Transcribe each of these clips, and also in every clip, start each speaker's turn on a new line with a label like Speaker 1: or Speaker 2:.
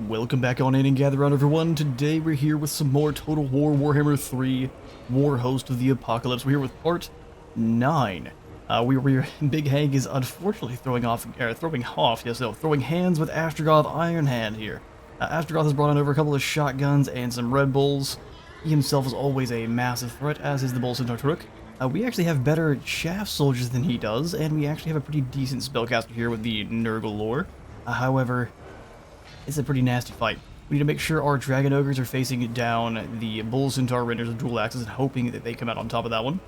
Speaker 1: Welcome back on in and gather around everyone. Today we're here with some more Total War Warhammer 3 War Host of the Apocalypse. We're here with part 9. Big Hank is unfortunately throwing hands with Astrogoth Iron Hand here. Astrogoth has brought on over a couple of shotguns and some Red Bulls. He himself is always a massive threat, as is the Bull Centaur Turk. We actually have better chaff soldiers than he does, and we actually have a pretty decent spellcaster here with the Nurgle lore. However, it's a pretty nasty fight. We need to make sure our Dragon Ogres are facing down the Bull Centaur Renders with dual axes and hoping that they come out on top of that one.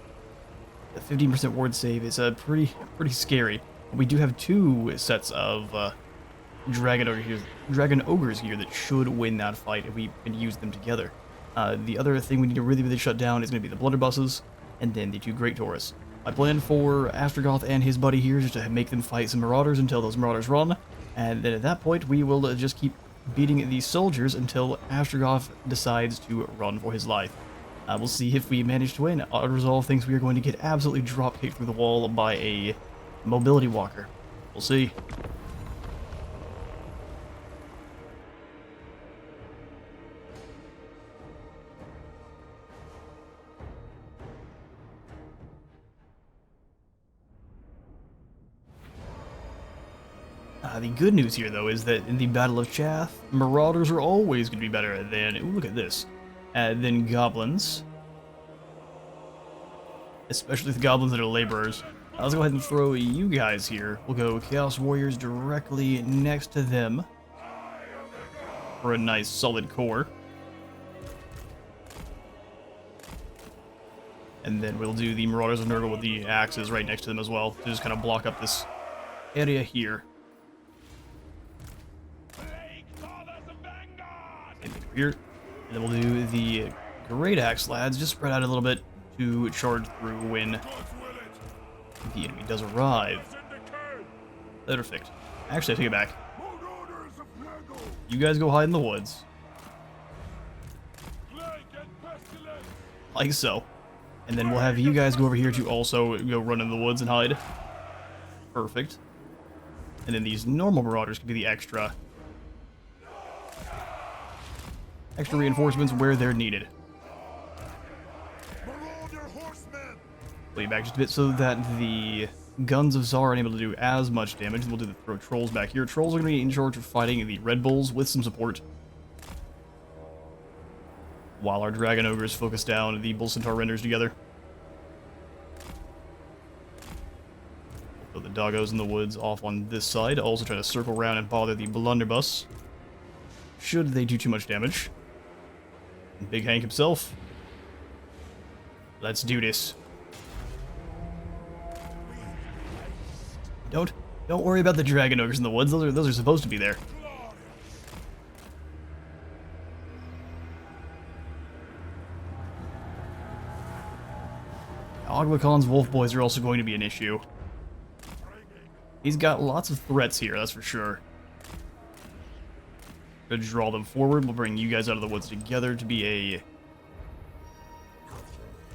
Speaker 1: The 15% ward save is pretty scary. We do have two sets of Dragon Ogres here that should win that fight if we can use them together. The other thing we need to really shut down is going to be the Blunderbusses and then the two Great Taurus. My plan for Astrogoth and his buddy here is just to make them fight some Marauders until those Marauders run. And then at that point, we will just keep beating these soldiers until Astrogoth decides to run for his life. We'll see if we manage to win. Auto Resolve thinks we are going to get absolutely drop-kicked through the wall by a mobility walker. We'll see. The good news here, though, is that in the Battle of Chath, Marauders are always going to be better than, ooh, look at this, than Goblins. Especially the Goblins that are Laborers. Let's go ahead and throw you guys here. We'll go Chaos Warriors directly next to them for a nice solid core. And then we'll do the Marauders of Nurgle with the axes right next to them as well, to just kind of block up this area here. Here, and then we'll do the Great Axe lads, just spread out a little bit to charge through when the enemy does arrive. Perfect. Actually, I take it back. You guys go hide in the woods. Like so. And then we'll have you guys go over here to also go run in the woods and hide. Perfect. And then these normal Marauders can be the extra reinforcements where they're needed. Play back just a bit so that the Guns of Tsar aren't able to do as much damage. We'll do the throw Trolls back here. Trolls are going to be in charge of fighting the Red Bulls with some support, while our Dragon Ogres focus down the Bull Centaur Renders together. Put the Doggos in the woods off on this side. Also try to circle around and bother the Blunderbuss, should they do too much damage. Big Hank himself. Let's do this. Don't worry about the Dragon Ogres in the woods. Those are supposed to be there. Oglacon's Wolf Boys are also going to be an issue. He's got lots of threats here, that's for sure. To draw them forward, we'll bring you guys out of the woods together to be a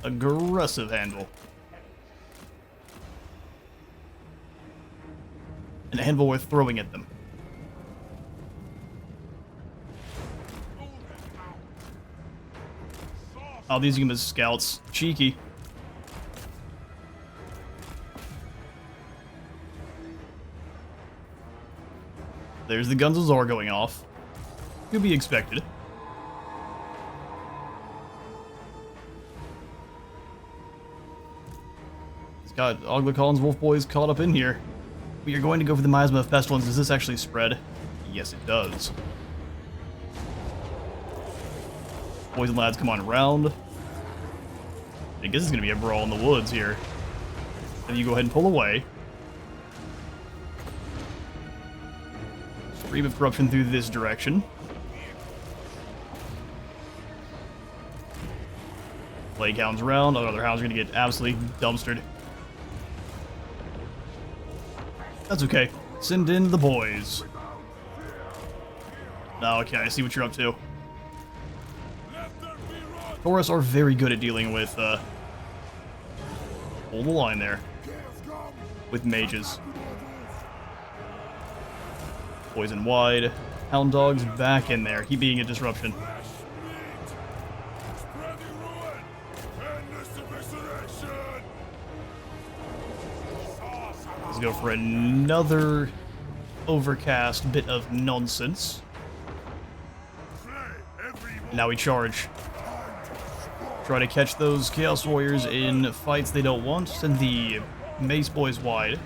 Speaker 1: aggressive handle. An anvil worth throwing at them. I'll use them as scouts. Cheeky. There's the Guns of Tsar going off. Could be expected. He's got Oglacon's Wolf Boys caught up in here. We are going to go for the Miasma of Pestilence. Does this actually spread? Yes, it does. Boys and lads, come on around. I guess it's going to be a brawl in the woods here. Then you go ahead and pull away. Stream of corruption through this direction. Plague hounds around. Other hounds are going to get absolutely dumpstered. That's okay. Send in the boys. Now, okay, I see what you're up to. Taurus are very good at dealing with, hold the line there. With mages. Poison wide. Hound Dog's back in there. He being a disruption. Let's go for another overcast bit of nonsense. Now we charge. Try to catch those Chaos Warriors in fights they don't want. Send the Mace Boys wide.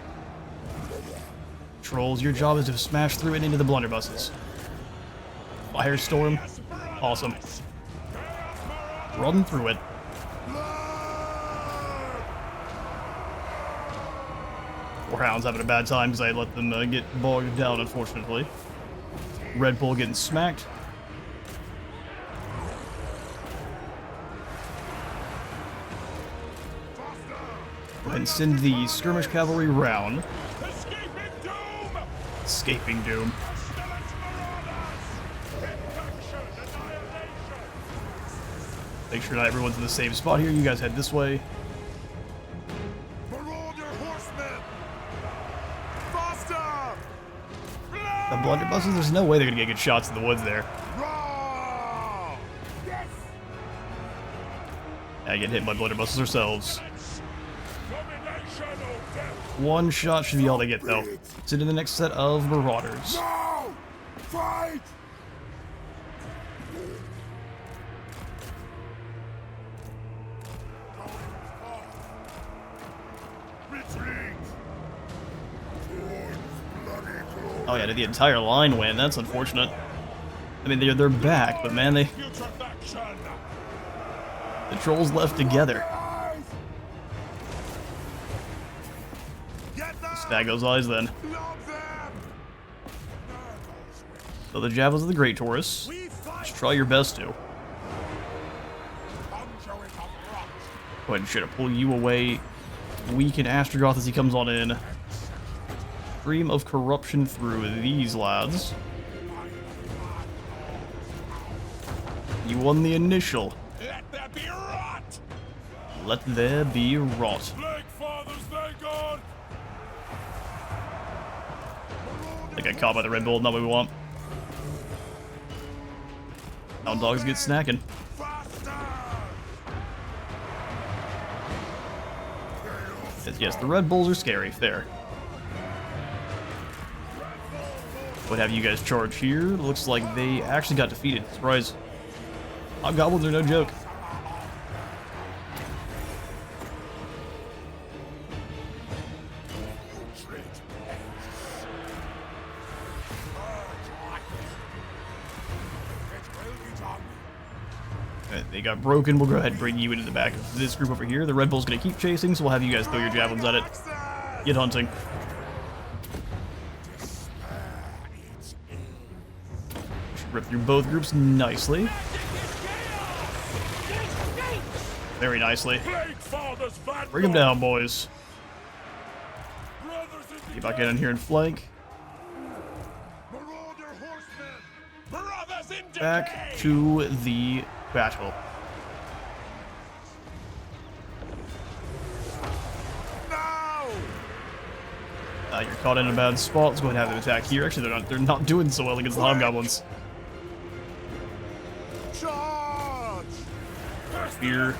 Speaker 1: Trolls, your job is to smash through and into the blunderbusses. Firestorm. Awesome. Run through it. Warhound's having a bad time because I let them get bogged down, unfortunately. Red Bull getting smacked. Go ahead and send the skirmish cavalry round. Escaping Doom. Make sure not everyone's in the same spot here. You guys head this way. The blunderbusses, there's no way they're gonna get good shots in the woods there. I get hit by blunderbusses ourselves. One shot should be all they get, though. So to the next set of Marauders.
Speaker 2: No! Fight!
Speaker 1: Oh yeah, did the entire line win? That's unfortunate. I mean, they're back, but man, the trolls left together. Stag those eyes then. So the javelins of the Great Taurus. Just try your best to. Go ahead and try to pull you away. Weaken Astrogoth as he comes on in. Stream of corruption through these lads. You won the initial.
Speaker 2: Let there be rot!
Speaker 1: Let there be rot. I got caught by the Red Bull, not what we want. Hound Dogs get snacking. Yes, the Red Bulls are scary, fair. Would have you guys charge here. Looks like they actually got defeated. Surprise. Hobgoblins are no joke. They got broken. We'll go ahead and bring you into the back of this group over here. The Red Bull's going to keep chasing, so we'll have you guys throw your javelins at it. Get hunting. Rip through both groups nicely. Very nicely. Bring them down, boys. Get back in here and flank. Back to the battle. You're caught in a bad spot. Let's go ahead and have them attack here. Actually, they're not doing so well against the hobgoblins. Here,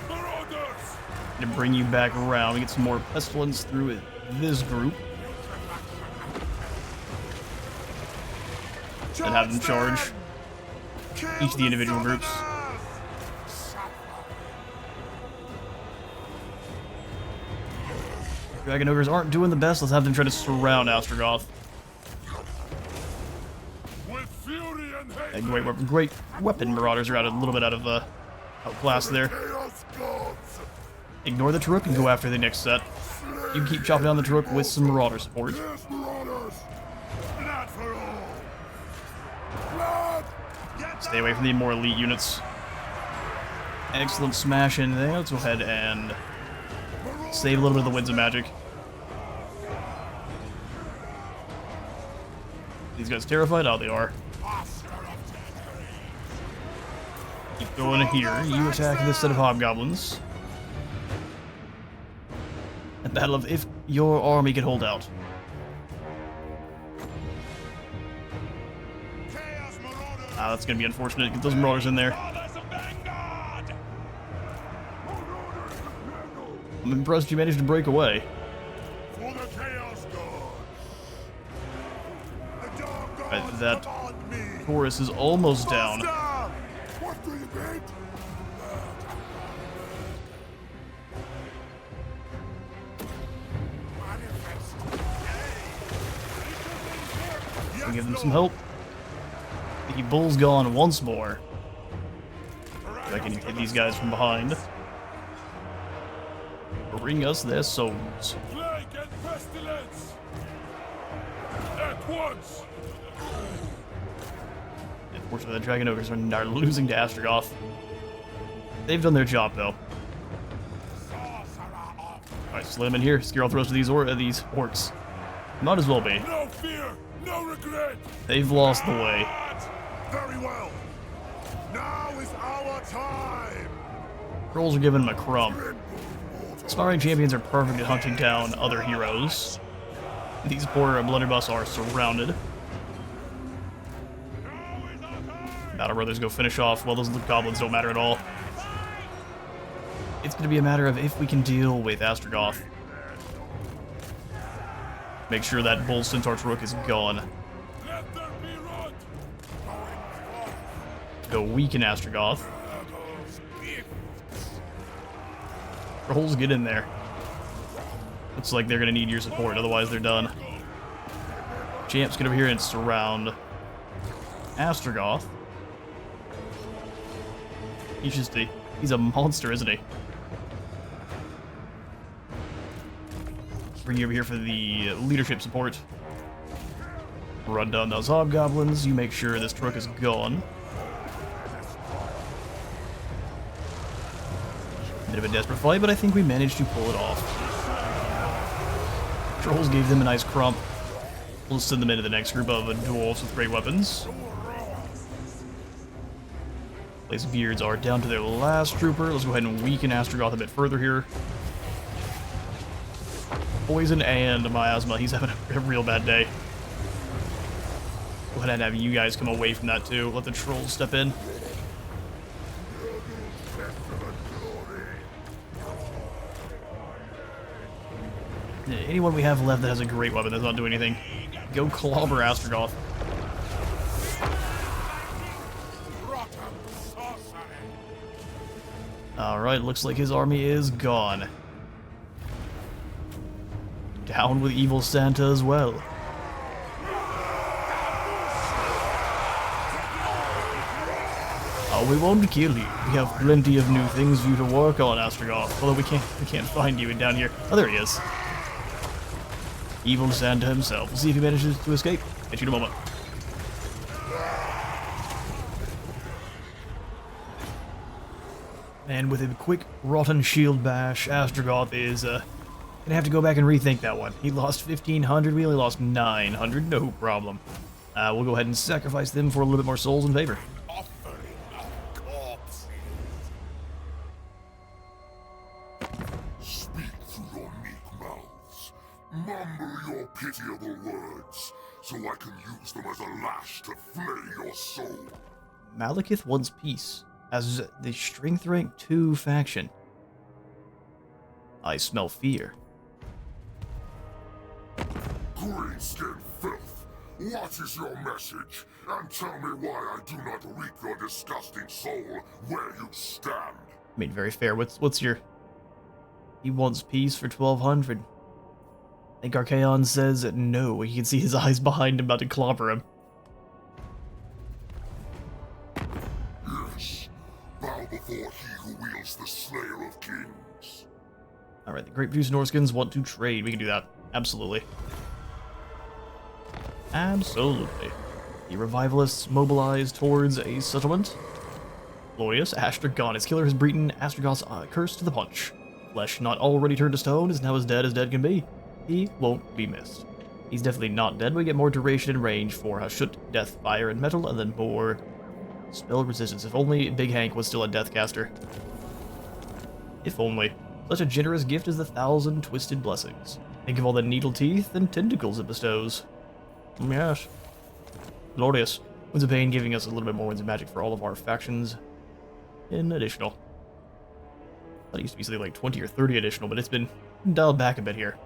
Speaker 1: to bring you back around. We get some more pestilence through this group. And have them charge each of the individual groups. Dragon Ogres aren't doing the best. Let's have them try to surround Astrogoth. And great weapon Marauders are a little bit out of outclassed there. Ignore the Taruk and go after the next set. You can keep chopping down the Taruk with some Marauder support. Stay away from the more elite units. Excellent smash in there. Let's go ahead and save a little bit of the winds of magic. These guys terrified? Oh, they are. Keep going here. You attack this set of hobgoblins. A battle of if your army can hold out. Ah, that's gonna be unfortunate. Get those marauders in there.
Speaker 2: Father's vanguard!
Speaker 1: I'm impressed you managed to break away.
Speaker 2: For the Chaos God! The Dark God
Speaker 1: Right, that
Speaker 2: command me!
Speaker 1: Taurus is almost down.
Speaker 2: Master! What do you mean?
Speaker 1: We'll give them some help. The bull's gone once more. I can hit these guys from behind. Bring us their souls.
Speaker 2: Plague and pestilence! At once!
Speaker 1: Unfortunately, the Dragon Ogres are losing to Astrogoth. They've done their job, though. Alright, just let them in here. Scare all the rest of these orcs. Might as well be.
Speaker 2: No fear, no regret!
Speaker 1: They've lost the way.
Speaker 2: Very well. Now is our time!
Speaker 1: Trolls are giving them a crumb. Sparring champions are perfect at hunting down other heroes. These poor blunderbuss are surrounded. Battle Brothers go finish off. Well, those goblins don't matter at all. It's going to be a matter of if we can deal with Astrogoth. Make ssure that Bull Centaur's Rook is gone.
Speaker 2: Let there be rot!
Speaker 1: Go weaken Astrogoth. Trolls, get in there. Looks like they're going to need your support, otherwise they're done. Champ's get over here and surround Astrogoth. He's a monster, isn't he? Bring you over here for the leadership support. Run down those hobgoblins. You make sure this truck is gone. Bit of a desperate fight, but I think we managed to pull it off. Trolls gave them a nice crump. We'll send them into the next group of dwarves with great weapons. Place beards are down to their last trooper. Let's go ahead and weaken Astrogoth a bit further here. Poison and miasma. He's having a real bad day. Go ahead and have you guys come away from that too. Let the trolls step in. Anyone we have left that has a great weapon does not do anything. Go clobber Astrogoth. Alright, looks like his army is gone. Down with Evil Santa as well. Oh, we won't kill you. We have plenty of new things for you to work on, Astrogoth. Although we can't find you down here. Oh, there he is. Evil Santa himself. We'll see if he manages to escape. Catch you in a moment. And with a quick rotten shield bash, Astrogoth is gonna have to go back and rethink that one. He lost 1,500, we only lost 900, no problem. We'll go ahead and sacrifice them for a little bit more souls in favor.
Speaker 2: Offering of corpses. Speak through your meek mouths. Mumble your pitiable words, so I can use them as a lash to flay your soul.
Speaker 1: Malekith wants peace, as the Strength Rank 2 faction. I smell fear.
Speaker 2: Greenskin filth, what is your message? And tell me why I do not reap your disgusting soul where you stand.
Speaker 1: I mean, very fair. What's your... He wants peace for 1,200. I think Archaon says no. You can see his eyes behind him about to clobber him.
Speaker 2: Yes, bow before he who wields the Slayer of Kings.
Speaker 1: Alright, the Great Fuse Norskins want to trade. We can do that. Absolutely. Absolutely. The Revivalists mobilize towards a settlement. Glorious. Astragon. His killer has beaten Astrogoth's curse to the punch. Flesh not already turned to stone is now as dead can be. He won't be missed. He's definitely not dead. We get more duration and range for Hashut, Death, Fire, and Metal, and then more spell resistance. If only Big Hank was still a Deathcaster. If only. Such a generous gift is the 1,000 twisted blessings. Think of all the needle teeth and tentacles it bestows. Yes. Glorious. Winds of Pain giving us a little bit more Winds of Magic for all of our factions in additional. That used to be something like 20 or 30 additional, but it's been dialed back a bit here.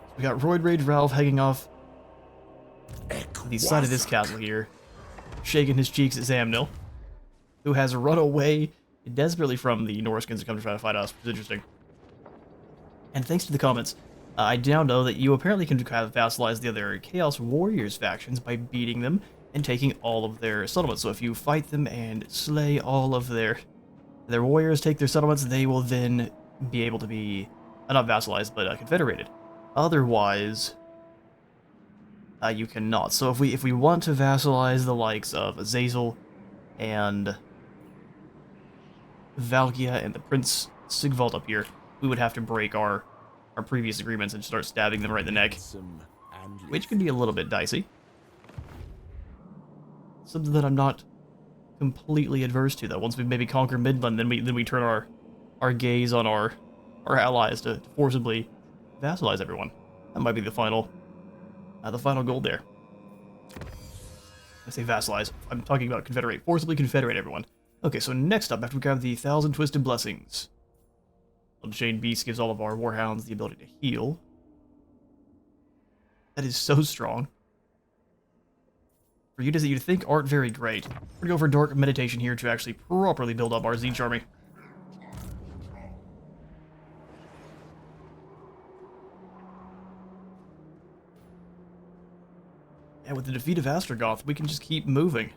Speaker 1: So we got Roid Rage Ralph hanging off the side of this castle here, shaking his cheeks at Zamnil, who has run away desperately from the Norskins to come to try to fight us, which is interesting. And thanks to the comments, I now know that you apparently can kind of vassalize the other Chaos Warriors factions by beating them and taking all of their settlements. So if you fight them and slay all of their warriors, take their settlements, they will then be able to be, not vassalized, but confederated. Otherwise, you cannot. So if we want to vassalize the likes of Azazel and Valkia and the Prince Sigvald up here, we would have to break our previous agreements and start stabbing them right in the neck, which could be a little bit dicey. Something that I'm not completely adverse to, though. Once we maybe conquer Midland, then we turn our gaze on our allies to forcibly vassalize everyone. That might be the final goal there. I say vassalize. I'm talking about confederate. Forcibly confederate everyone. Okay, so next up, after we grab the 1,000 Twisted Blessings, Unchained Beast gives all of our Warhounds the ability to heal. That is so strong. For units that you'd think aren't very great, we're gonna go for Dark Meditation here to actually properly build up our Tzeentch army. And with the defeat of Astrogoth, we can just keep moving.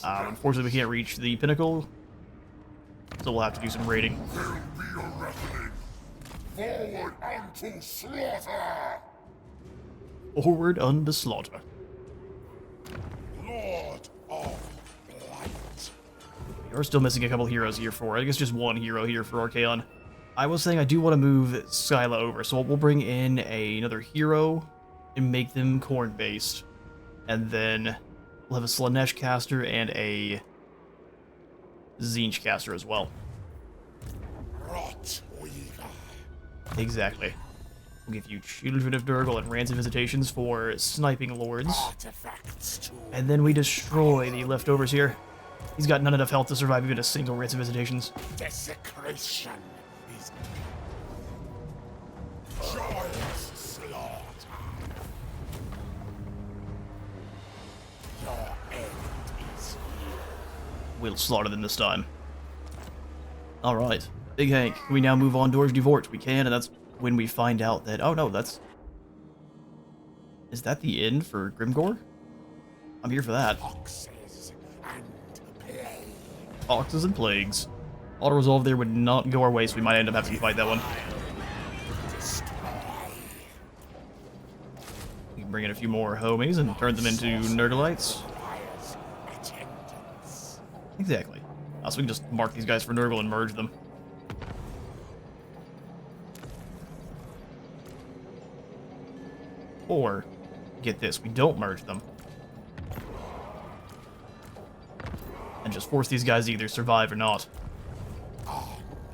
Speaker 1: Unfortunately, we can't reach the pinnacle, so we'll have to do some raiding.
Speaker 2: Forward unto slaughter!
Speaker 1: Forward unto slaughter.
Speaker 2: Lord of Blight.
Speaker 1: We are still missing a couple heroes here for, I guess just one hero here for Archaon. I was saying I do want to move Skyla over, so we'll bring in another hero and make them Khorne-based. And then we'll have a Slaanesh caster and a Tzeentch caster as well.
Speaker 2: Rot Weaver.
Speaker 1: Exactly. We'll give you Children of Nurgle and Rancid Visitations for sniping lords. And then we destroy the leftovers here. He's got none enough health to survive even a single Rancid Visitations.
Speaker 2: Desecration is giant slaughter. Your end is here.
Speaker 1: We'll slaughter them this time. Alright. Big Hank, can we now move on Dorj Devort? We can, and that's when we find out that... Oh no, that's... Is that the end for Grimgore? I'm here for that.
Speaker 2: Foxes and plague.
Speaker 1: Foxes and plagues. Auto-resolve there would not go our way, so we might end up having to fight that one. We can bring in a few more homies and turn them into Nurglites. Exactly. So we can just mark these guys for Nurgle and merge them. Or, get this, we don't merge them. And just force these guys to either survive or not.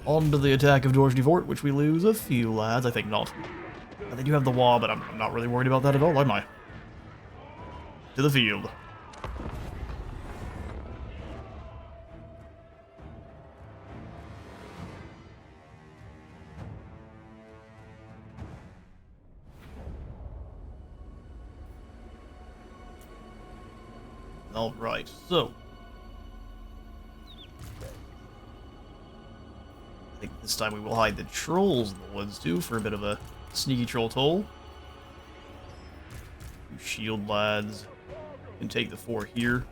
Speaker 1: On to the attack of Dorj Devort, which we lose a few lads, I think not. They do have the wall, but I'm not really worried about that at all, am I? To the field. Alright, so... I think this time we will hide the trolls in the woods too, for a bit of a sneaky troll toll. Two shield lads. Can take the 4 here.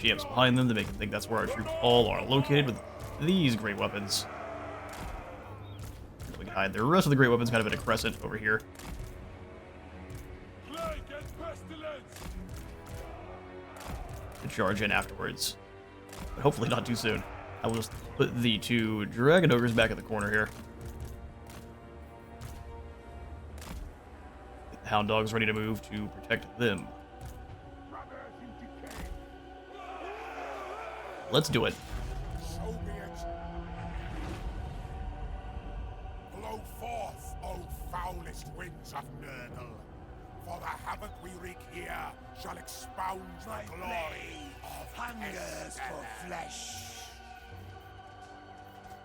Speaker 1: Jams behind them to make them think that's where our troops all are located with these great weapons. We can hide the rest of the great weapons kind of in a crescent over here. To charge in afterwards. But hopefully not too soon. I will just put the 2 Dragon Ogres back in the corner here. Get the Hound Dogs ready to move to protect them. Let's do it.
Speaker 2: So be it. Blow forth, O foulest
Speaker 3: tempest winds of Nurgle. For the havoc we wreak here shall expound the glory of
Speaker 4: hungers for flesh.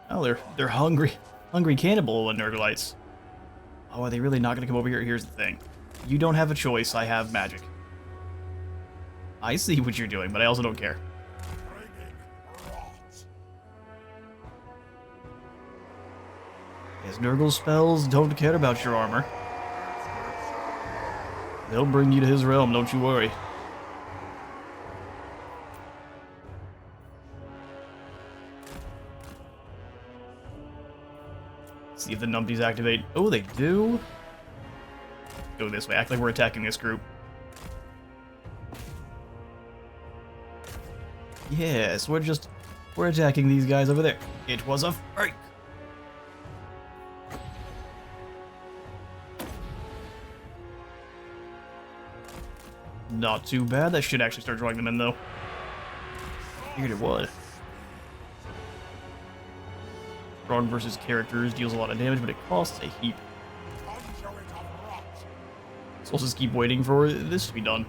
Speaker 1: Oh, they're hungry. Hungry cannibal Nurglites. Oh, are they really not going to come over here? Here's the thing. You don't have a choice. I have magic. I see what you're doing, but I also don't care.
Speaker 3: bringing rot.
Speaker 1: His Nurgle spells don't care about your armor. They'll bring you to his realm, don't you worry. See if the numpties activate. Oh, they do? Go this way. Act like we're attacking this group. Yes, we're attacking these guys over there. It was a fake. Not too bad. That should actually start drawing them in, though. Figured it would. Strong versus characters deals a lot of damage, but it costs a heap.
Speaker 3: Conduit of rot.
Speaker 1: So let's just keep waiting for this to be done.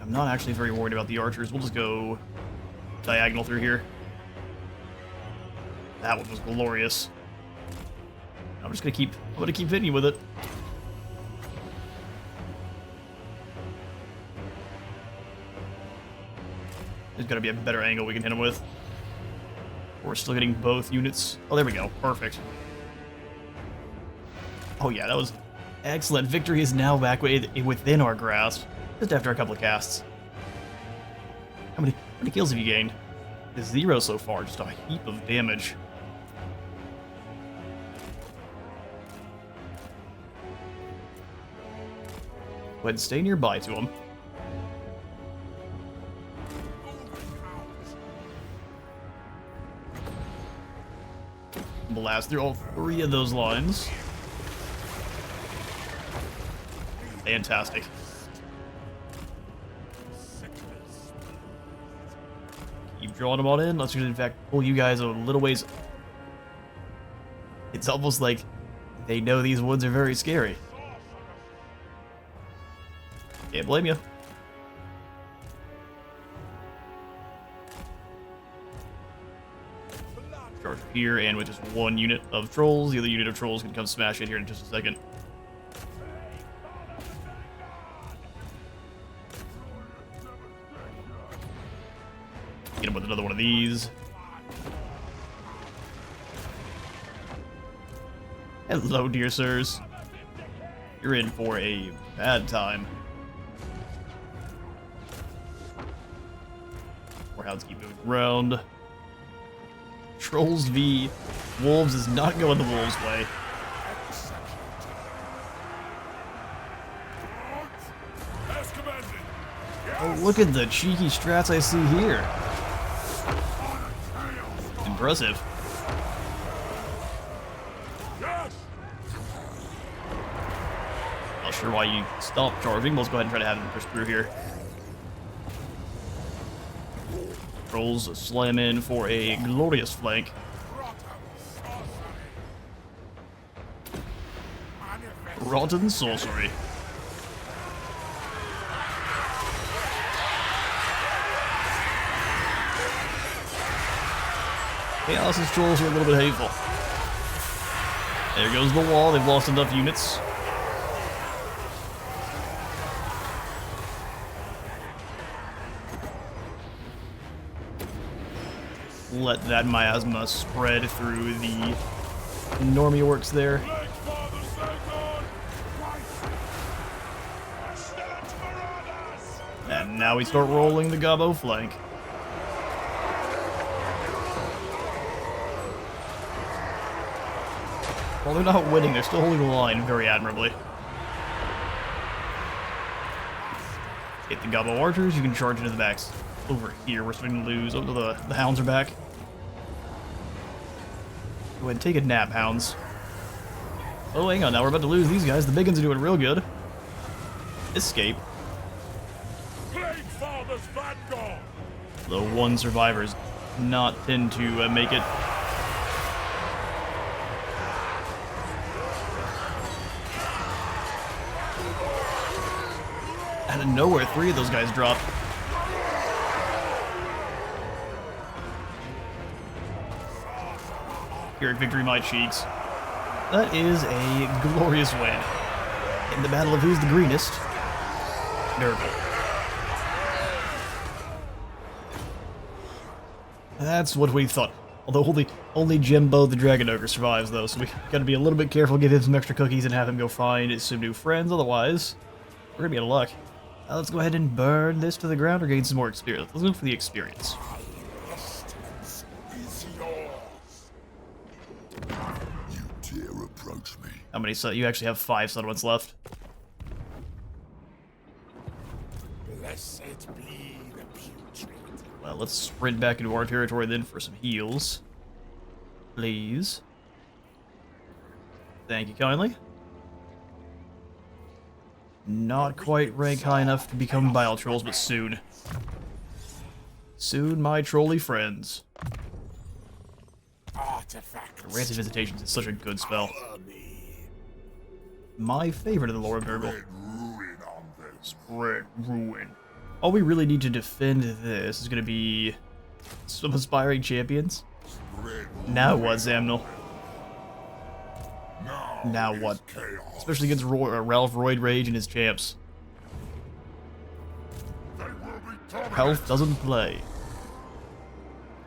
Speaker 1: I'm not actually very worried about the archers. We'll just go diagonal through here. That one was glorious. I'm just gonna keep hitting you with it. There's gotta be a better angle we can hit him with. We're still getting both units. Oh, there we go. Perfect. Oh yeah, that was excellent. Victory is now back within our grasp. Just after a couple of casts. How many kills have you gained? 0 so far. Just a heap of damage. Go ahead and stay nearby to him. Blast through all 3 of those lines. Fantastic. Keep drawing them all in. Let's in fact pull you guys a little ways. It's almost like they know these woods are very scary. Can't blame you. Charge here, and with just 1 unit of trolls, the other unit of trolls can come smash in here in just a second. Get him with another one of these. Hello, dear sirs. You're in for a bad time. Warhounds keep moving around. Trolls v Wolves is not going the Wolves' way. Oh, look at the cheeky strats I see here. Impressive. Not sure why you stopped charging. Let's go ahead and try to have him push through here. Trolls slam in for a glorious flank. Rotten sorcery. Chaos's trolls are a little bit hateful. There goes the wall. They've lost enough units. Let that miasma spread through the normie orcs there. And now we start rolling the gobbo flank. While they're not winning, they're still holding the line very admirably. Hit the gobbo archers, you can charge into the backs. Over here, we're starting to lose. Oh, the hounds are back. Go ahead and take a nap, hounds. Oh, hang on, now we're about to lose these guys. The big ones are doing real good. Escape.
Speaker 3: Plague Father's Vanguard.
Speaker 1: The one survivor's not tend to make it. Out of nowhere, 3 of those guys dropped. Pyrrhic victory, my cheeks. That is a glorious win. In the battle of who's the greenest, Nurgle. That's what we thought. Although only Jimbo the Dragon Ogre survives, though, so we gotta be a little bit careful, give him some extra cookies, and have him go find some new friends. Otherwise, we're gonna be out of luck. Let's go ahead and burn this to the ground or gain some more experience. Let's look for the experience.
Speaker 3: Distance is yours.
Speaker 2: You dare approach me?
Speaker 1: How many? You actually have 5 settlements left.
Speaker 3: Blessed be the putrid.
Speaker 1: Well, let's sprint back into our territory then for some heals. Please. Thank you kindly. Not quite rank high enough to become bile trolls, but soon. Soon, my trolly friends.
Speaker 3: Artifacts.
Speaker 1: Rancid Visitations is such a good spell. My favorite of the lore of Nurgle.
Speaker 3: Ruin on them.
Speaker 1: Spread ruin. All we really need to defend this is going to be some aspiring champions. Now what, Zamnil? Now what? Especially against Ralph Royd Rage and his champs. Ralph doesn't play.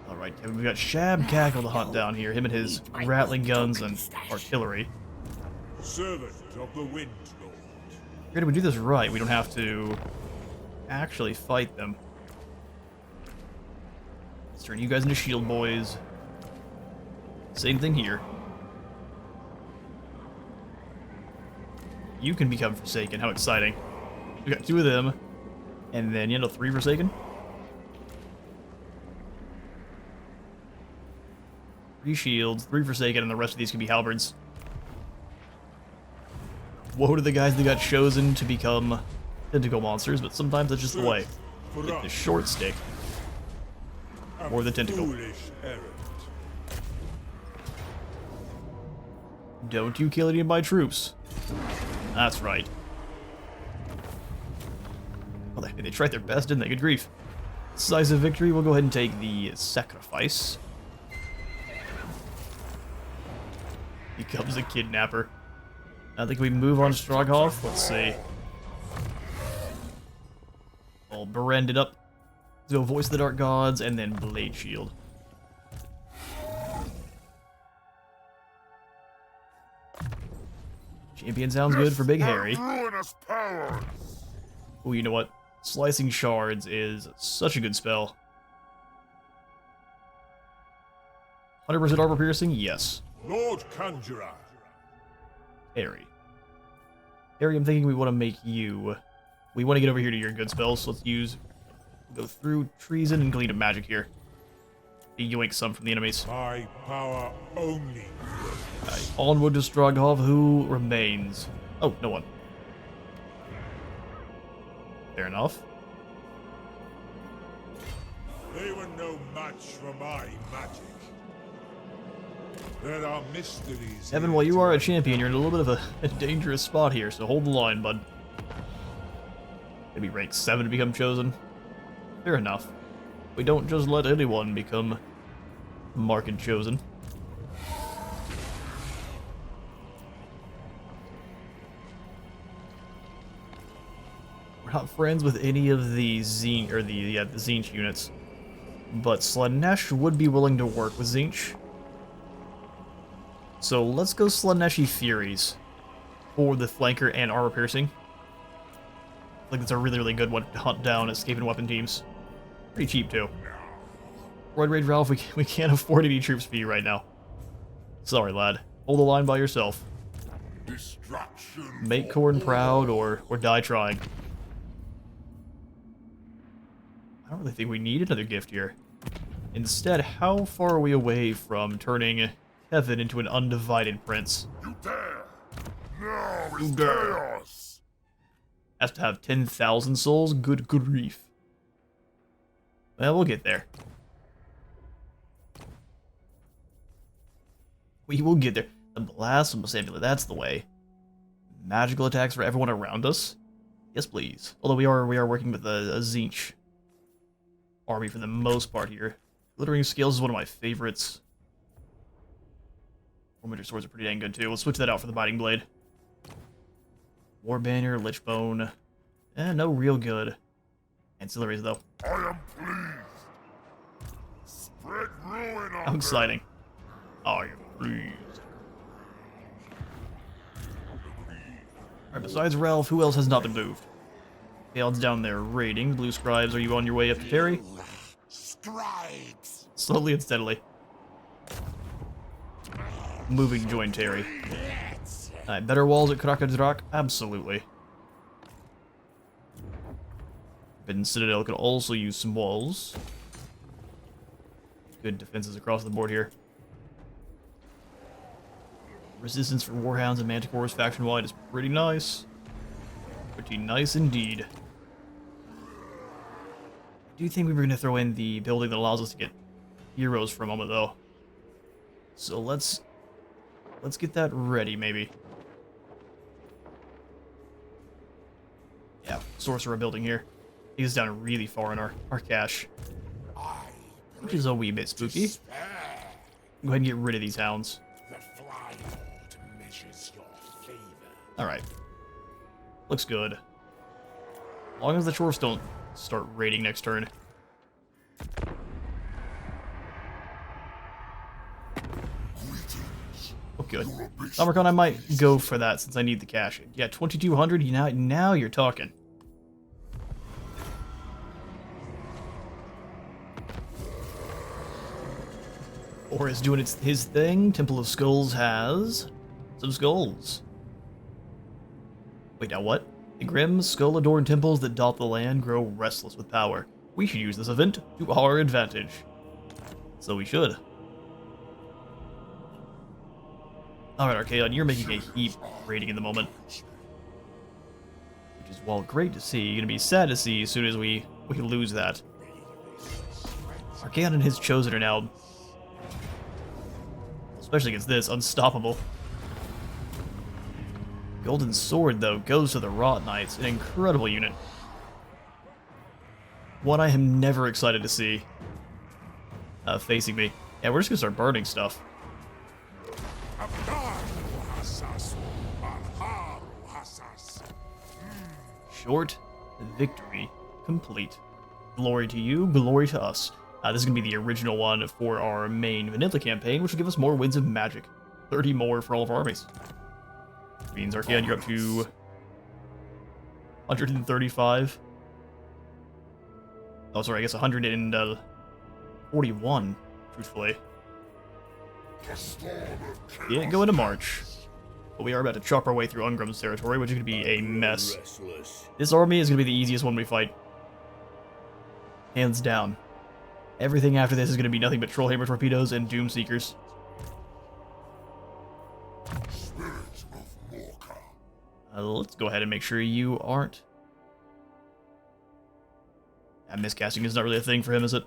Speaker 1: Alright, we've got Shab Cackle to hunt down here. Him and his rattling guns and artillery.
Speaker 3: Servant of the Wind Lord.
Speaker 1: Here, do we do this right? We don't have to actually fight them. Let's turn you guys into shield boys. Same thing here. You can become Forsaken. How exciting. We got 2 of them. And then, 3 Forsaken. 3 shields, 3 Forsaken, and the rest of these can be halberds. Woe to the guys that got chosen to become tentacle monsters, but sometimes that's just the way. Get the short stick. Or the tentacle. Don't you kill any of my troops. That's right. Well, they tried their best, didn't they? Good grief. Decisive victory, we'll go ahead and take the sacrifice. Becomes a kidnapper. I think we move on to Stroghoff. Let's see. I'll berend it up. Let's go Voice of the Dark Gods and then Blade Shield. Champion sounds good for Big Harry. Oh, you know what? Slicing Shards is such a good spell. 100% armor piercing? Yes.
Speaker 3: Lord Conjurer.
Speaker 1: Harry. Harry, I'm thinking we want to make you... We want to get over here to your good spells, so let's go through Treason and Glean of Magic here. Yoink some from the enemies.
Speaker 3: My power only.
Speaker 1: Onward to Stroghoff, who remains? Oh, no one. Fair enough.
Speaker 3: They were no match for my magic. There are mysteries.
Speaker 1: Evan, while you are a champion, you're in a little bit of a dangerous spot here, so hold the line, bud. Maybe rank 7 to become chosen. Fair enough. We don't just let anyone become marked chosen. We're not friends with any of the Zinch, or the Zinch units, but Slaanesh would be willing to work with Zinch. So let's go Slaaneshi Furies for the flanker and armor piercing. I think that's a really, really good one to hunt down escaping weapon teams. Pretty cheap too. Roid Rage Ralph, we can't afford any troops for you right now. Sorry, lad. Hold the line by yourself. Make Khorne proud or die trying. I don't really think we need another gift here. Instead, how far are we away from turning Heaven into an undivided prince?
Speaker 2: You dare! Now is chaos!
Speaker 1: Has to have 10,000 souls? Good grief. Well, we'll get there. We will get there. The Blasphemous Amulet, that's the way. Magical attacks for everyone around us? Yes, please. Although we are working with a Tzeentch army for the most part here. Glittering Scales is one of my favorites. Winter Swords are pretty dang good too. Let's switch that out for the Biting Blade. War Banner, Lichbone. No real good ancillaries though.
Speaker 2: I am pleased. Spread ruin on
Speaker 1: How
Speaker 2: them.
Speaker 1: exciting. I am pleased. Alright, besides Ralph, who else has not been moved? Kael'd's down there raiding. Blue Scribes, are you on your way up to Terry?
Speaker 4: Scribes.
Speaker 1: Slowly and steadily. Moving to join Terry. Alright, better walls at Krakadrak? Absolutely. Forbidden Citadel could also use some walls. Good defenses across the board here. Resistance for Warhounds and Manticores faction-wide is pretty nice. Pretty nice indeed. I do think we were going to throw in the building that allows us to get heroes for a moment, though. So let's get that ready, maybe. Yeah, Sorcerer building here. He's down really far in our cache. Which is a wee bit spooky. Go ahead and get rid of these hounds.
Speaker 3: The Fly Lord measures your favor.
Speaker 1: Alright. Looks good. As long as the Chorfs don't start raiding next turn. Oh, good. Samarkand, I might go for that since I need the cash. Yeah, 2,200. Now you're talking. Or is doing his thing. Temple of Skulls has some skulls. Wait, now what? The grim, skull-adorned temples that dot the land grow restless with power. We should use this event to our advantage. So we should. Alright, Archaon, you're making a heap raiding in the moment. Which is, well, great to see. You're gonna be sad to see as soon as we lose that. Archaon and his Chosen are now, especially against this, unstoppable. Golden Sword, though, goes to the Rot Knights, an incredible unit. One I am never excited to see facing me. Yeah, we're just gonna start burning stuff. Short victory complete. Glory to you, glory to us. This is going to be the original one for our main vanilla campaign, which will give us more Winds of Magic. 30 more for all of our armies. Which means, Archaon, you're up to 135. Oh, sorry, I guess 141, truthfully. Didn't go into March. But we are about to chop our way through Ungrim's territory, which is going to be a mess. This army is going to be the easiest one we fight. Hands down. Everything after this is going to be nothing but Trollhammer torpedoes and Doom Seekers. Let's go ahead and make sure you aren't. Miscasting is not really a thing for him, is it?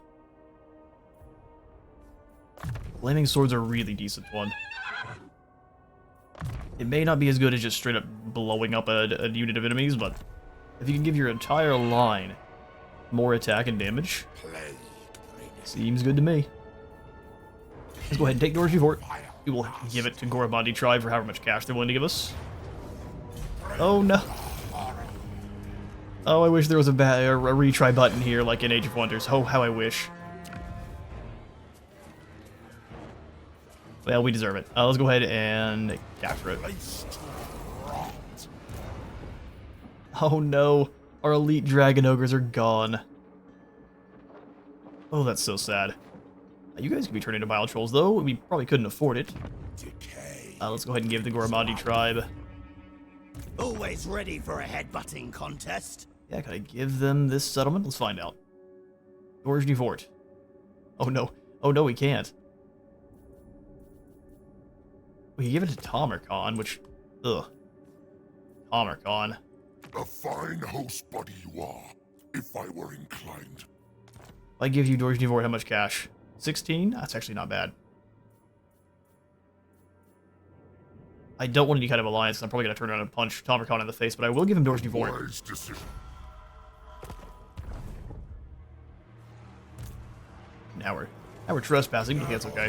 Speaker 1: Flaming Swords are a really decent one. It may not be as good as just straight up blowing up a unit of enemies, but if you can give your entire line more attack and damage, seems good to me. Let's go ahead and take Dorothy Fort. We will give it to Gorabandi Tribe for however much cash they're willing to give us. Oh no. Oh, I wish there was a retry button here like in Age of Wonders. Oh, how I wish. Well, we deserve it. Let's go ahead and capture it. Oh no, our elite dragon ogres are gone. Oh, that's so sad. You guys could be turned into Bile Trolls, though. We probably couldn't afford it. Let's go ahead and give the Gorabandi tribe.
Speaker 4: Always ready for a headbutting contest.
Speaker 1: Yeah, can I give them this settlement? Let's find out. Gorge Fort. Oh no. Oh no, we can't. We can give it to Tamarkand, which... Ugh. Tamarkand.
Speaker 2: A fine host buddy you are, if I were inclined.
Speaker 1: I give you Dorje Nivort how much cash? 16? That's actually not bad. I don't want any kind of alliance. I'm probably going to turn around and punch Tom Archaon in the face, but I will give him Doors for it.
Speaker 2: Wise decision.
Speaker 1: Now we're trespassing. Okay, that's okay.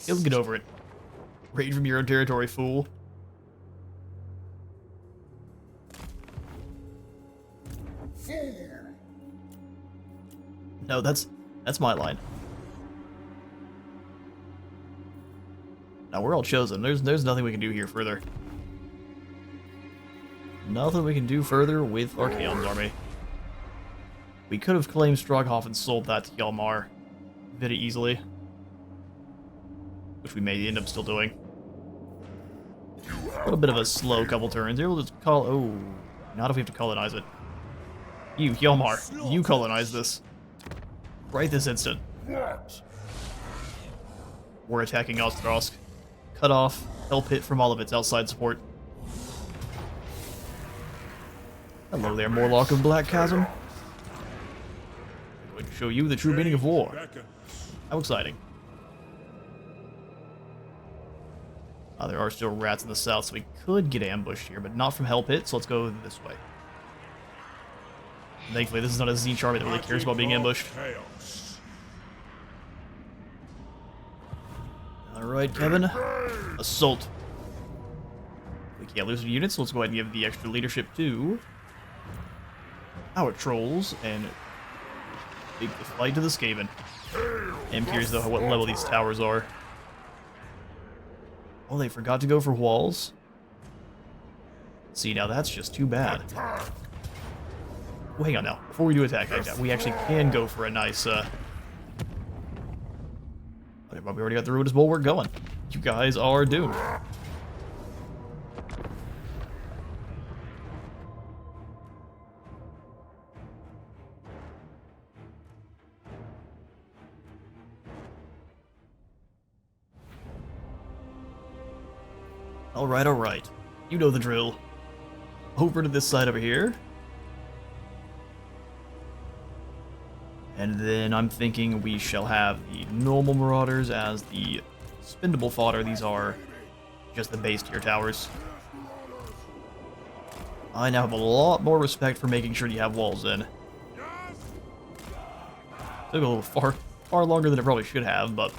Speaker 1: He'll get over it. Raid from your own territory, fool. No, that's my line. Now we're all chosen. There's nothing we can do here further. Nothing we can do further with Archaon's army. We could have claimed Stroghoff and sold that to Hjalmar very easily. Which we may end up still doing. A little bit of a slow couple turns. Here, we'll just call... Oh, not if we have to colonize it. You, Hjalmar, you colonize this. Right this instant. We're attacking Ostrosk. Cut off, help hit from all of its outside support. Hello there, Morlock of Black Chasm. I'm going to show you the true meaning of war. How exciting. There are still rats in the south, so we could get ambushed here, but not from Hell Pit, so let's go this way. Thankfully, this is not a Tzeentch army that really cares about being ambushed. Alright, Kevin. Assault. We can't lose units, so let's go ahead and give the extra leadership to our trolls and take the fight to the Skaven. I'm curious though what level these towers are. Oh, they forgot to go for walls? See, now that's just too bad. Well, hang on now. Before we do attack like that, we actually can go for a nice, Okay, but we already got the Ruinous Bulwark going. You guys are doomed. Alright, alright. You know the drill. Over to this side over here. And then I'm thinking we shall have the normal Marauders as the spendable fodder. These are just the base tier towers. I now have a lot more respect for making sure you have walls in. Took a little far longer than it probably should have, but...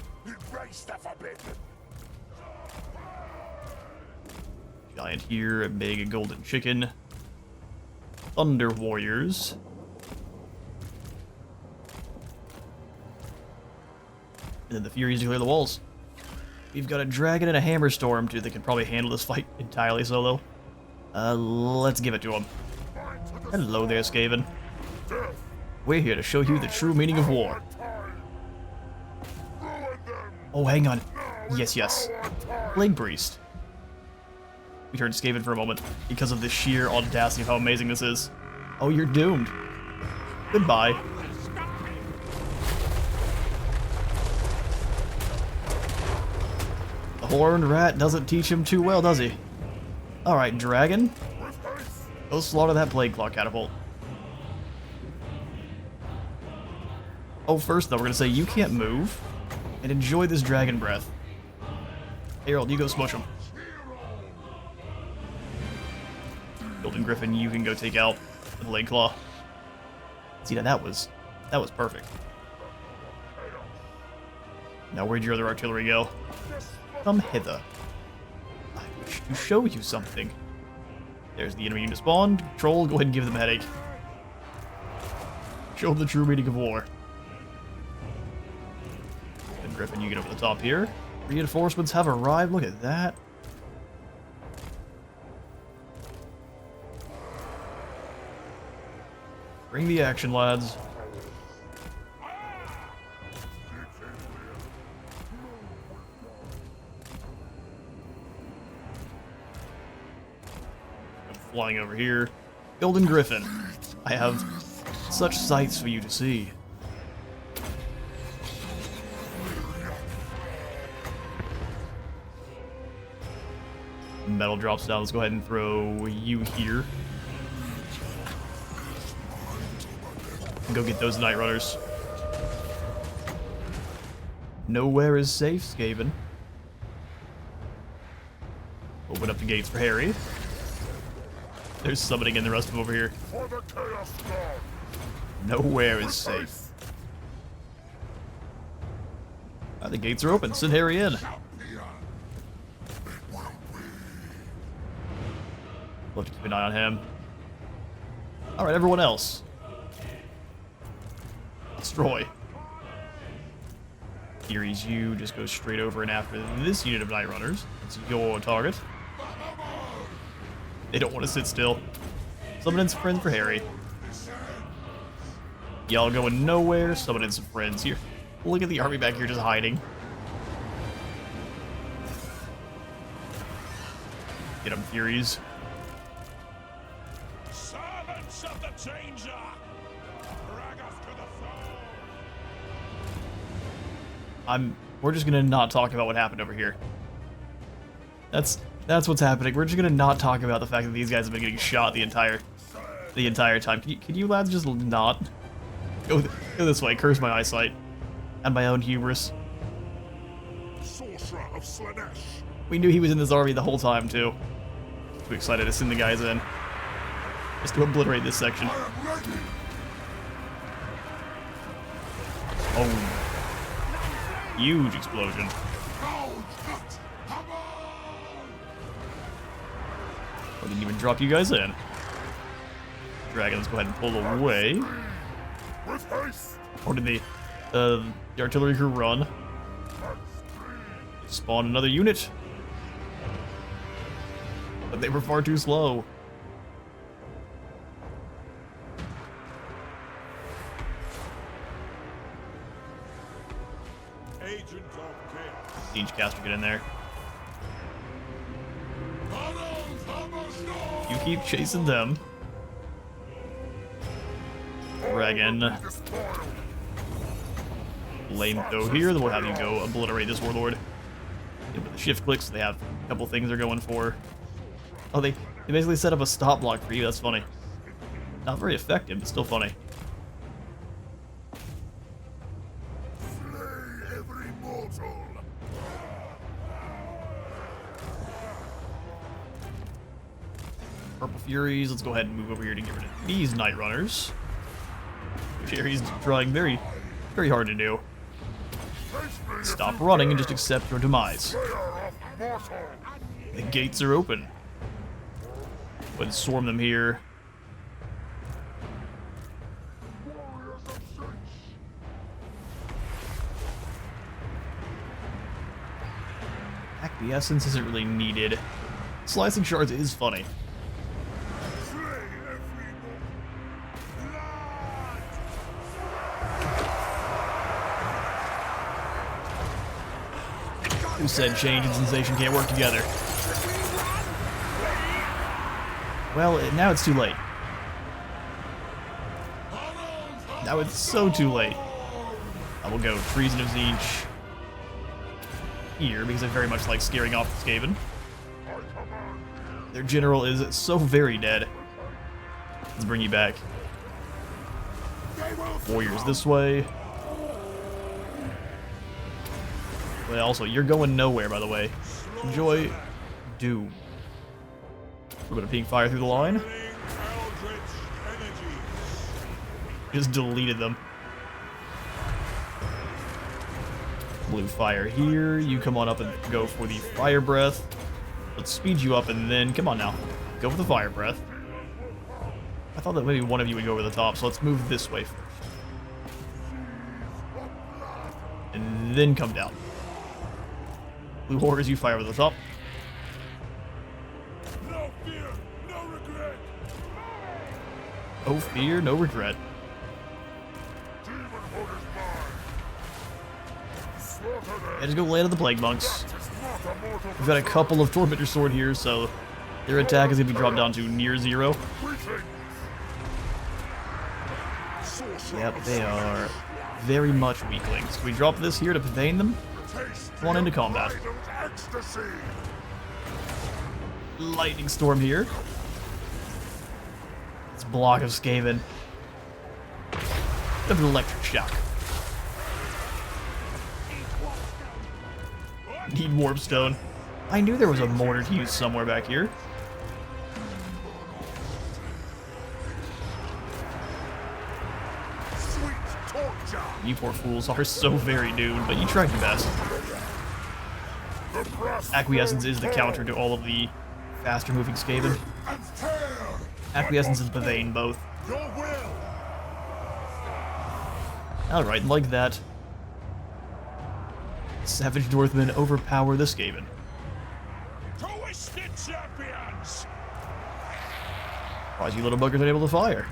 Speaker 1: Giant here, a big golden chicken. Thunder warriors. And then the Furies to clear the walls. We've got a dragon and a hammer storm too that can probably handle this fight entirely solo. Let's give it to him. Hello there, Skaven. We're here to show you the true meaning of war. Oh, hang on. Yes, yes. Plague Priest. We turned Skaven for a moment because of the sheer audacity of how amazing this is. Oh, you're doomed. Goodbye. The horned rat doesn't teach him too well, does he? Alright, dragon. Go slaughter that Plague Claw catapult. Oh, first though, we're gonna say you can't move. And enjoy this dragon breath. Harold, you go smush him. Golden Griffin, you can go take out the Leg Claw. See, now that was perfect. Now where'd your other artillery go? Come hither. I wish to show you something. There's the enemy unit spawned. Troll, go ahead and give them a headache. Show them the true meaning of war. And Griffin, you get over the top here. Reinforcements have arrived. Look at that. Bring the action, lads. I'm flying over here. Golden Griffin. I have such sights for you to see. Metal drops down. Let's go ahead and throw you here. Go get those Night Runners. Nowhere is safe, Skaven. Open up the gates for Harry. There's summoning in the rest of them over here.
Speaker 2: For the Chaos God.
Speaker 1: Nowhere is safe. The gates are open. Send Harry in. We'll have to keep an eye on him. Alright, everyone else. Destroy. Furies, you just go straight over and after this unit of Night Runners. It's your target. They don't want to sit still. Summon in some friends for Harry. Y'all going nowhere. Summon in some friends here. Look at the army back here just hiding. Get them, Furies.
Speaker 3: Servants of the Changer, drag us to the foe.
Speaker 1: We're just gonna not talk about what happened over here. That's what's happening. We're just gonna not talk about the fact that these guys have been getting shot the entire time. Can you lads just not go this way? Curse my eyesight and my own hubris.
Speaker 3: Sorcerer of Slanesh.
Speaker 1: We knew he was in this army the whole time too. Too excited to send the guys in just to obliterate this section. Oh, huge explosion. I didn't even drop you guys in. Dragon, let's go ahead and pull away. Or did the artillery crew run? Spawn another unit. But they were far too slow.
Speaker 3: Agent of Chaos.
Speaker 1: Siege caster, get in there. You keep chasing them. Dragon. Flamethrower here, then we'll have you go obliterate this warlord. Yeah, with the shift clicks, they have a couple things they're going for. Oh, they basically set up a stop block for you, that's funny. Not very effective, but still funny.
Speaker 2: Slay every mortal.
Speaker 1: Purple Furies, let's go ahead and move over here to get rid of these Night Runners. Jerry's trying very, very hard to do. Stop running and just accept your demise. The gates are open. But swarm them here. Acquiescence isn't really needed. Slicing shards is funny. Who said change and sensation can't work together? Well, now it's too late. Now it's so too late. I will go Treason of Zinch here because I very much like scaring off the Skaven. Their general is so very dead. Let's bring you back. Warriors this way. But also, you're going nowhere, by the way. Enjoy Doom. We're gonna ping fire through the line. Just deleted them. Blue fire here. You come on up and go for the fire breath. Let's speed you up and then, come on now. Go for the fire breath. I thought that maybe one of you would go over the top, so let's move this way first. And then come down. Blue Horrors, you fire over the top.
Speaker 3: No fear, no regret.
Speaker 1: No fear, no regret. Yeah, just go land on the Plague Monks. We've got a couple of Tormentor Sword here, so their attack is going to be dropped down to near 0. Yep, they are very much weaklings. Can we drop this here to pain them? Come on into combat. Lightning Storm here. This block of Skaven. Bit of an electric shock. Need Warpstone. I knew there was a mortar to use somewhere back here.
Speaker 3: Sweet torture!
Speaker 1: You poor fools are so very doomed, but you tried your best. Acquiescence is the counter to all of the faster moving Skaven.
Speaker 3: And tear
Speaker 1: Acquiescence and Bavane both.
Speaker 3: your will!
Speaker 1: Alright, and like that, Savage Northmen overpower the Skaven.
Speaker 3: Twisted champions!
Speaker 1: Surprised you little buggers are able to fire.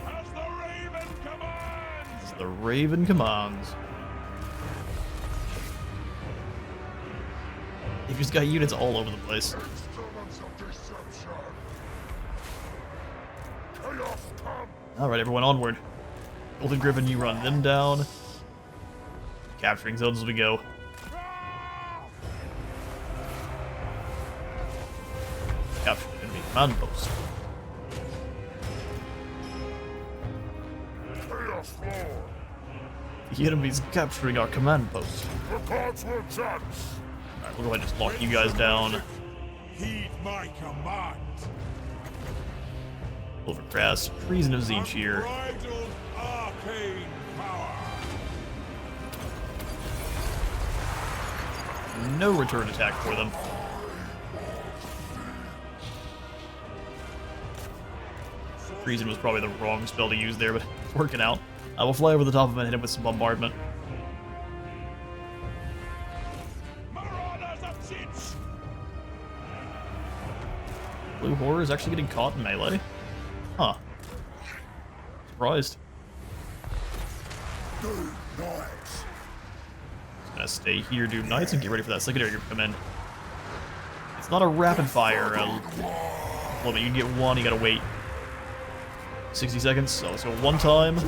Speaker 3: As the Raven commands!
Speaker 1: The Raven commands. They've just got units all over the place.
Speaker 2: Instruments of deception. Chaos come.
Speaker 1: Alright, everyone, onward. Golden Griffin, you run them down. Capturing zones as we go. Capture the enemy command post.
Speaker 2: Chaos floor.
Speaker 1: The enemy's capturing our command post.
Speaker 2: Prepare to attack.
Speaker 1: Alright, we'll go ahead and just lock you guys down.
Speaker 3: Heed my command!
Speaker 1: Overcrest, Treason of Tzeentch here.
Speaker 3: Unbridled arcane power!
Speaker 1: No return attack for them. Treason was probably the wrong spell to use there, but it's working out. I will fly over the top of him and hit him with some bombardment.
Speaker 3: Marauders of Tzeentch!
Speaker 1: Blue Horror is actually getting caught in melee. Huh. Surprised.
Speaker 3: Knights!
Speaker 1: Gonna stay here, do knights, and get ready for that secondary group to come in. It's not a rapid fire limit. You get one, you gotta wait 60 seconds. So let's go one time.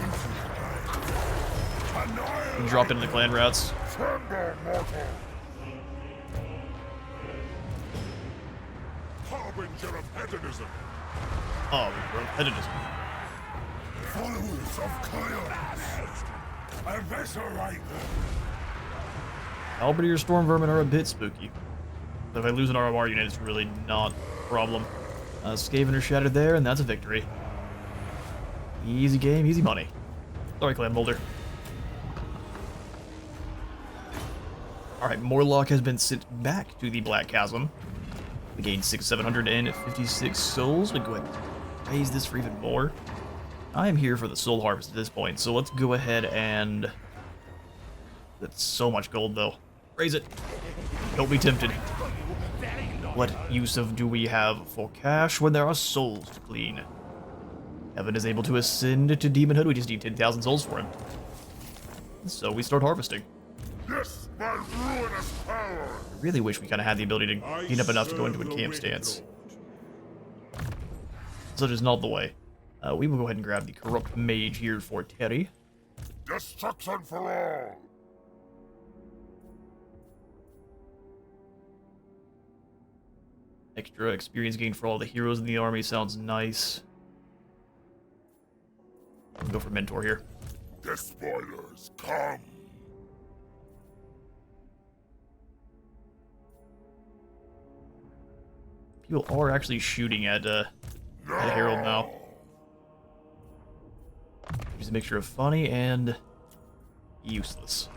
Speaker 1: And drop into the clan rats.
Speaker 2: Tremble, mortal.
Speaker 3: Harbinger of hedonism!
Speaker 1: Oh, we broke hedonism.
Speaker 3: Followers of chaos! Eviscerate them!
Speaker 1: Halberdier Storm Vermin are a bit spooky. But if I lose an RMR unit, it's really not a problem. Skaven are shattered there, and that's a victory. Easy game, easy money. Sorry, Clan Molder. Alright, Morlock has been sent back to the Black Chasm. We gained 756 souls. We go ahead and raise this for even more. I am here for the soul harvest at this point, so let's go ahead and... That's so much gold, though. Raise it. Don't be tempted. What use do we have for cash when there are souls to clean? Heaven is able to ascend to demonhood. We just need 10,000 souls for him. So we start harvesting.
Speaker 2: Yes, my ruinous power.
Speaker 1: I really wish we kind of had the ability to clean up enough to go into a camp stance. Such is not the way. We will go ahead and grab the Corrupt Mage here for Terry.
Speaker 2: Destruction for all.
Speaker 1: Extra experience gained for all the heroes in the army sounds nice. We'll go for Mentor here.
Speaker 2: The spoilers come.
Speaker 1: People are actually shooting at Herald now. It's a mixture of funny and useless.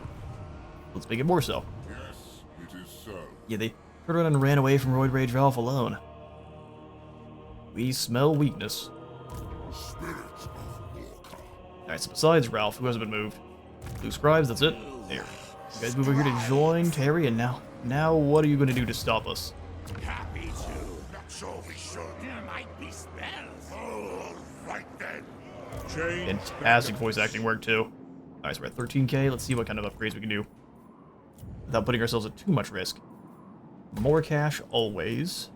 Speaker 1: Let's make it more so.
Speaker 2: Yes, it is so.
Speaker 1: Yeah, they turned around and ran away from Roid Rage Ralph alone. We smell weakness.
Speaker 2: Spirits of Walker.
Speaker 1: Alright, so besides Ralph, who hasn't been moved? Blue Scribes, that's it. There. You guys move over here to join Terry, and now what are you going to do to stop us?
Speaker 3: Happy to. Not sure we should. There might be spells. All right then. Change.
Speaker 1: Fantastic voice acting work, too. Alright, so we're at 13k. Let's see what kind of upgrades we can do without putting ourselves at too much risk. More cash, always.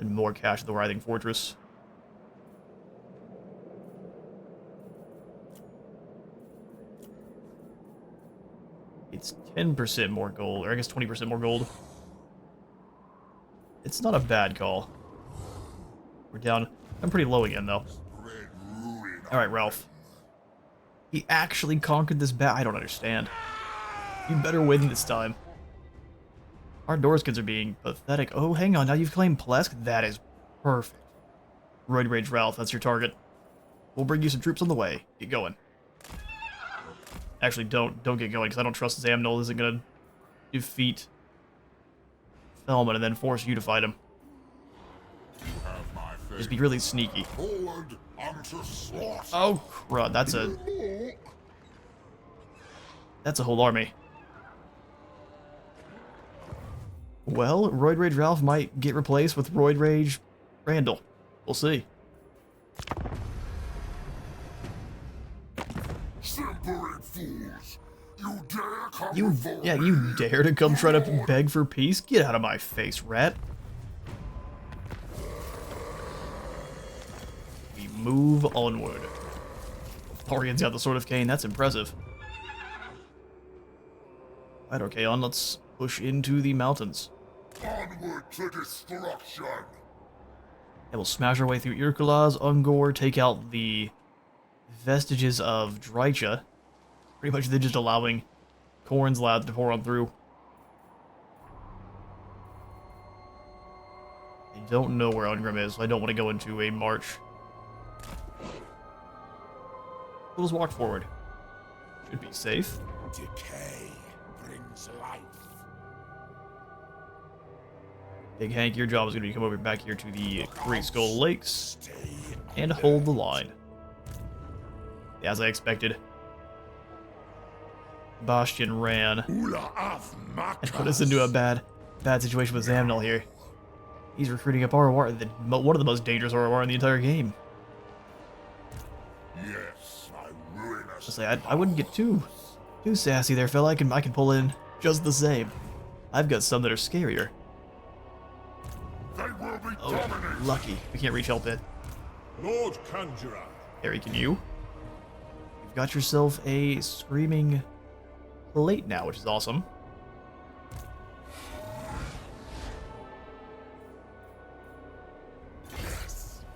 Speaker 1: And more cash at the Writhing Fortress. It's 10% more gold, or I guess 20% more gold. It's not a bad call. We're down. I'm pretty low again, though. Alright, Ralph. He actually conquered this bat. I don't understand. You better win this time. Our Dorskins are being pathetic. Oh, hang on. Now you've claimed Plesk? That is perfect. Roid Rage Ralph, that's your target. We'll bring you some troops on the way. Get going. Actually, don't get going, because I don't trust Zamnul isn't going to defeat Felman and then force you to fight him. Just be really sneaky.
Speaker 2: Forward unto slaughter.
Speaker 1: Oh, crud. That's a whole army. Well, Roid Rage Ralph might get replaced with Roid Rage Randall. We'll see.
Speaker 2: Simpering fools! You dare come
Speaker 1: You dare to come try to beg for peace? Get out of my face, rat. We move onward. Thorian's got the Sword of Cain, that's impressive. Right, Archaon, let's push into the mountains.
Speaker 2: Onward to destruction!
Speaker 1: And we'll smash our way through Irkulaz, Ungor, take out the vestiges of Drycha. Pretty much they're just allowing Khorne's Lab to pour on through. I don't know where Ungrim is, so I don't want to go into a march. We'll just walk forward. Should be safe.
Speaker 3: Decay brings life.
Speaker 1: Big Hank, your job is going to be come over back here to the Great Skull Lakes and hold the line. As I expected. Bastian ran and put us into a bad situation with Zamnul here. He's recruiting up ROR, one of the most dangerous ROR in the entire game.
Speaker 2: Yes, I ruinous.
Speaker 1: Just say I wouldn't get too sassy there, fella. I can pull in just the same. I've got some that are scarier.
Speaker 2: They will be
Speaker 1: Oh,
Speaker 2: dominated.
Speaker 1: lucky. We can't reach help it.
Speaker 3: Lord Conjurer.
Speaker 1: Harry, can you? You've got yourself a screaming plate now, which is awesome.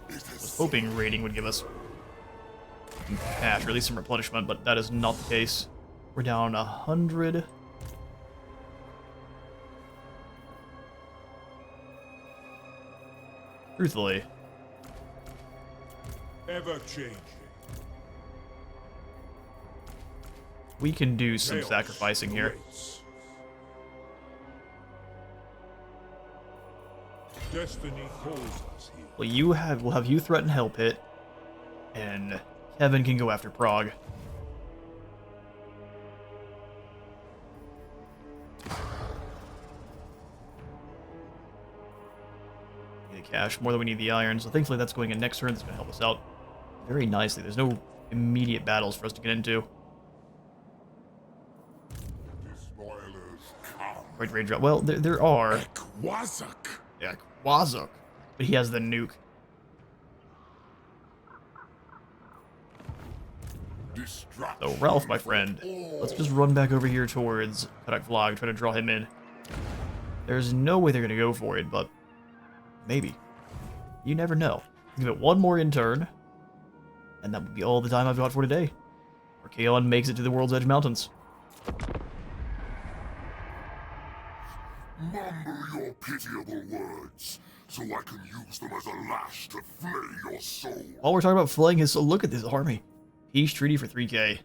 Speaker 1: I was hoping raiding would give us some cash, or at least some replenishment, but that is not the case. We're down 100. Truthfully,
Speaker 3: Ever changing.
Speaker 1: we can do some
Speaker 3: Chaos
Speaker 1: sacrificing here.
Speaker 3: awaits. Destiny calls us here.
Speaker 1: Well, we'll have you threaten Hell Pit, and Kevin can go after Prague. Need the cash more than we need the iron, so thankfully that's going in next turn. That's going to help us out very nicely. There's no immediate battles for us to get into.
Speaker 2: Spoilers come.
Speaker 1: Right, range drop. Well, there are.
Speaker 3: Wazak.
Speaker 1: Yeah, Wazuk, but he has the nuke.
Speaker 2: Destruction.
Speaker 1: So Ralph, my friend, let's just run back over here towards Kadak Vlog, try to draw him in. There's no way they're going to go for it, but maybe. You never know. Give it one more in turn, and that would be all the time I've got for today. Archaon makes it to the World's Edge Mountains.
Speaker 2: Mumble your pitiable words, so I can use them as a lash to flay your soul.
Speaker 1: While we're talking about flaying his soul, look at this army. Peace treaty for 3k.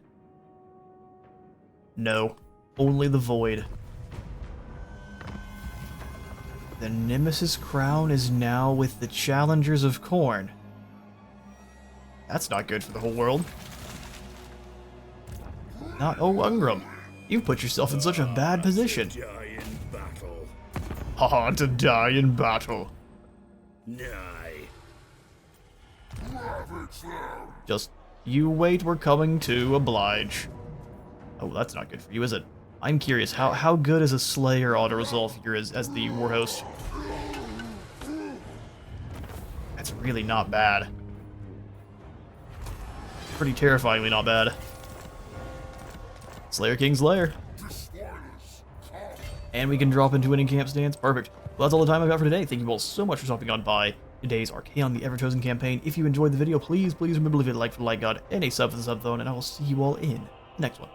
Speaker 1: No. Only the Void. The Nemesis crown is now with the Challengers of Khorne. That's not good for the whole world. Oh, Ungrim. You've put yourself in such a bad position.
Speaker 4: Die in battle.
Speaker 1: Haha, to die in battle.
Speaker 4: Nay.
Speaker 2: Ravage them.
Speaker 1: Just, you wait, we're coming to oblige. Oh, that's not good for you, is it? I'm curious, how good is a Slayer auto-resolve here as the war host? That's really not bad. Pretty terrifyingly not bad. Slayer King's Lair.
Speaker 2: The spoilers come.
Speaker 1: And we can drop into an in-camp stance. Perfect. Well, that's all the time I've got for today. Thank you all so much for stopping on by today's Archaon the Everchosen campaign. If you enjoyed the video, please remember to leave it a like for the like god and a sub for the sub phone, and I will see you all in the next one.